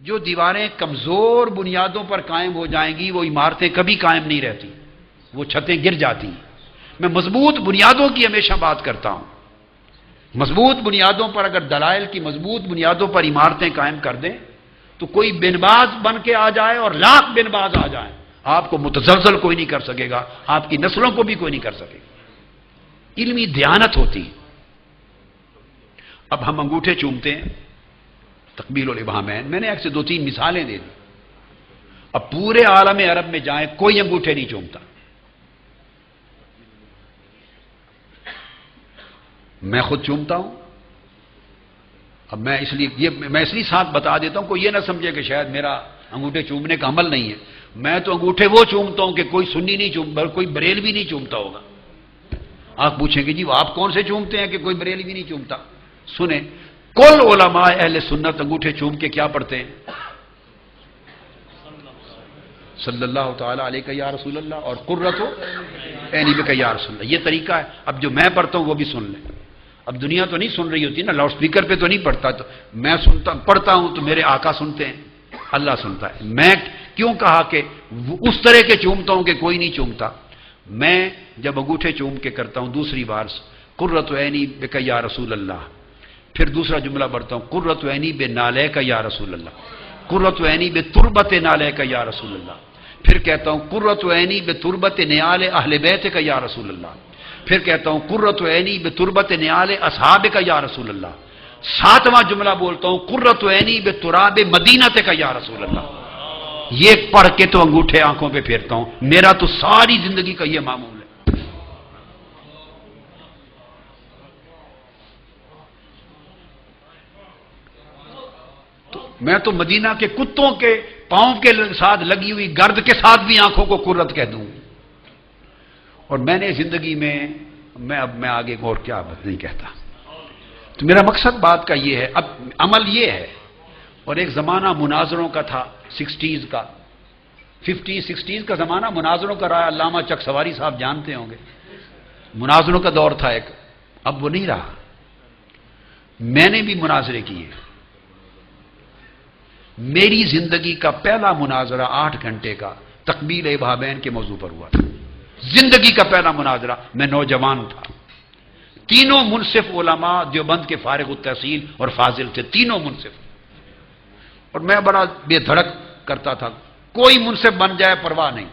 جو دیواریں کمزور بنیادوں پر قائم ہو جائیں گی وہ عمارتیں کبھی قائم نہیں رہتی، وہ چھتیں گر جاتی ہیں۔ میں مضبوط بنیادوں کی ہمیشہ بات کرتا ہوں۔ مضبوط بنیادوں پر اگر دلائل کی مضبوط بنیادوں پر عمارتیں قائم کر دیں تو کوئی بن باز بن کے آ جائے اور لاکھ بن باز آ جائیں، آپ کو متزلزل کوئی نہیں کر سکے گا، آپ کی نسلوں کو بھی کوئی نہیں کر سکے گا۔ علمی دیانت ہوتی ہے۔ اب ہم انگوٹھے چومتے ہیں، تقبیل الابہامین، میں نے ایک سے دو تین مثالیں دے دی۔ اب پورے عالم عرب میں جائیں کوئی انگوٹھے نہیں چومتا، میں خود چومتا ہوں۔ اب میں اس لیے ساتھ بتا دیتا ہوں، کوئی یہ نہ سمجھے کہ شاید میرا انگوٹھے چومنے کا عمل نہیں ہے۔ میں تو انگوٹھے وہ چومتا ہوں کہ کوئی سنی نہیں چومتا، کوئی بریلوی نہیں چومتا ہوگا۔ آپ پوچھیں گے جی آپ کون سے چومتے ہیں کہ کوئی بریلوی نہیں چومتا؟ سنیں، کل علماء اہل سنت انگوٹھے چوم کے کیا پڑھتے ہیں؟ صلی اللہ تعالی علیہ یا رسول اللہ اور قرۃ عینی بک یا رسول اللہ، یہ طریقہ ہے۔ اب جو میں پڑھتا ہوں وہ بھی سن لیں۔ اب دنیا تو نہیں سن رہی ہوتی نا، لاؤڈ سپیکر پہ تو نہیں پڑھتا، تو میں پڑھتا ہوں تو میرے آقا سنتے ہیں، اللہ سنتا ہے۔ میں کیوں کہا کہ اس طرح کے چومتا ہوں کہ کوئی نہیں چومتا؟ میں جب انگوٹھے چوم کے کرتا ہوں دوسری بار قرۃ عینی بک یا رسول اللہ، پھر دوسرا جملہ پڑھتا ہوں قرۃ عینی بنالیک یا رسول اللہ، قرۃ عینی بتربت نالیک یا رسول اللہ، پھر کہتا ہوں قرۃ عینی بتربت نیال اہل بیتک یا رسول اللہ، پھر کہتا ہوں قرۃ عینی بتربت نیال اصحابک یا رسول اللہ، ساتواں جملہ بولتا ہوں قرۃ عینی بتراب مدینتک یا رسول اللہ۔ یہ پڑھ کے تو انگوٹھے آنکھوں پہ پھیرتا ہوں، میرا تو ساری زندگی کا یہ معمول ہے۔ میں تو مدینہ کے کتوں کے پاؤں کے ساتھ لگی ہوئی گرد کے ساتھ بھی آنکھوں کو قرۃ کہہ دوں۔ اور میں نے زندگی میں میں آگے اور کیا نہیں کہتا۔ تو میرا مقصد بات کا یہ ہے، اب عمل یہ ہے۔ اور ایک زمانہ مناظروں کا تھا، 60s کا، 50-60s کا زمانہ مناظروں کا رہا۔ علامہ چک سواری صاحب جانتے ہوں گے، مناظروں کا دور تھا ایک، اب وہ نہیں رہا۔ میں نے بھی مناظرے کیے۔ میری زندگی کا پہلا مناظرہ 8 گھنٹے کا تقبیل ابہامین کے موضوع پر ہوا تھا۔ زندگی کا پہلا مناظرہ، میں نوجوان تھا۔ تینوں منصف علماء دیوبند کے فارغ التحصیل اور فاضل تھے، تینوں منصف۔ اور میں بڑا بے دھڑک کرتا تھا، کوئی منصف بن جائے پرواہ نہیں۔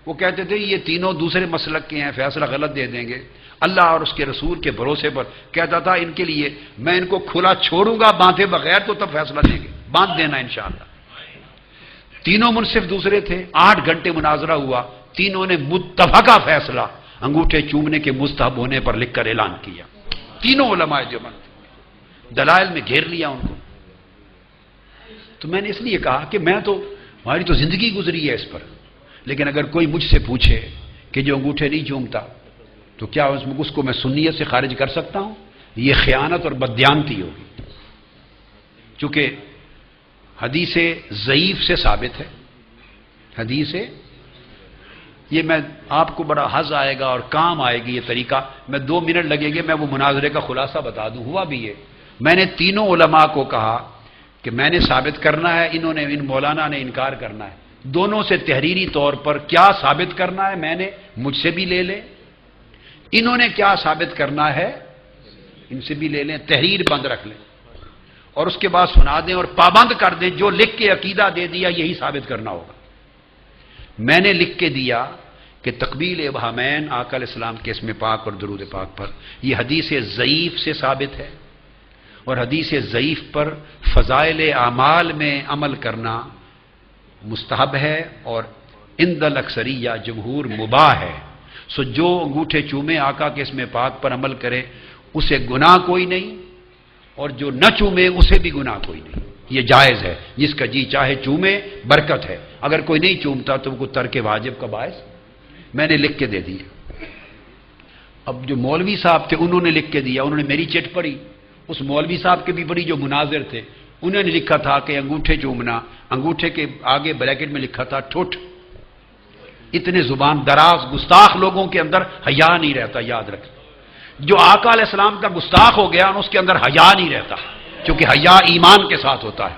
وہ کہتے تھے یہ تینوں دوسرے مسلک کے ہیں، فیصلہ غلط دے دیں گے، اللہ اور اس کے رسول کے بھروسے پر۔ کہتا تھا ان کے لیے میں ان کو کھلا چھوڑوں گا باندھے بغیر تو تب فیصلہ دیں گے، باندھ دینا انشاءاللہ۔ تینوں منصف دوسرے تھے، 8 گھنٹے مناظرہ ہوا، تینوں نے متفقہ فیصلہ انگوٹھے چومنے کے مستحب ہونے پر لکھ کر اعلان کیا۔ تینوں علماء دیوبند، دلائل میں گھیر لیا ان کو۔ تو میں نے اس لیے کہا کہ ہماری تو زندگی گزری ہے اس پر، لیکن اگر کوئی مجھ سے پوچھے کہ جو انگوٹھے نہیں چومتا تو کیا اس کو میں سنیت سے خارج کر سکتا ہوں؟ یہ خیانت اور بددیانتی ہوگی، چونکہ حدیث ضعیف سے ثابت ہے۔ حدیث یہ میں آپ کو بڑا حظ آئے گا اور کام آئے گی یہ طریقہ، میں 2 منٹ لگیں گے، میں وہ مناظرے کا خلاصہ بتا دوں۔ ہوا بھی یہ، میں نے تینوں علماء کو کہا کہ میں نے ثابت کرنا ہے، انہوں نے، ان مولانا نے انکار کرنا ہے، دونوں سے تحریری طور پر کیا ثابت کرنا ہے میں نے، مجھ سے بھی لے لیں، انہوں نے کیا ثابت کرنا ہے ان سے بھی لے لیں، تحریر بند رکھ لیں اور اس کے بعد سنا دیں اور پابند کر دیں، جو لکھ کے عقیدہ دے دیا یہی ثابت کرنا ہوگا۔ میں نے لکھ کے دیا کہ تقبیل ابہامین آقا علیہ السلام کے اسم پاک اور درود پاک پر یہ حدیث ضعیف سے ثابت ہے، اور حدیث ضعیف پر فضائل اعمال میں عمل کرنا مستحب ہے اور عند الاکثریہ جمہور مباح ہے۔ سو جو انگوٹھے چومے آقا کے اسم پاک پر عمل کرے اسے گناہ کوئی نہیں، اور جو نہ چومے اسے بھی گناہ کوئی نہیں، یہ جائز ہے، جس کا جی چاہے چومے، برکت ہے۔ اگر کوئی نہیں چومتا تو وہ ترک واجب کا باعث۔ میں نے لکھ کے دے دیا۔ اب جو مولوی صاحب تھے انہوں نے لکھ کے دیا، انہوں نے میری چٹ پڑھی، اس مولوی صاحب کے بھی پڑھی جو مناظر تھے، انہوں نے لکھا تھا کہ انگوٹھے چومنا، انگوٹھے کے آگے بریکٹ میں لکھا تھا ٹھوٹ۔ اتنے زبان دراز گستاخ لوگوں کے اندر حیا نہیں رہتا، یاد رکھ۔ جو آقا علیہ السلام کا گستاخ ہو گیا اس کے اندر حیا نہیں رہتا، کیونکہ حیا ایمان کے ساتھ ہوتا ہے۔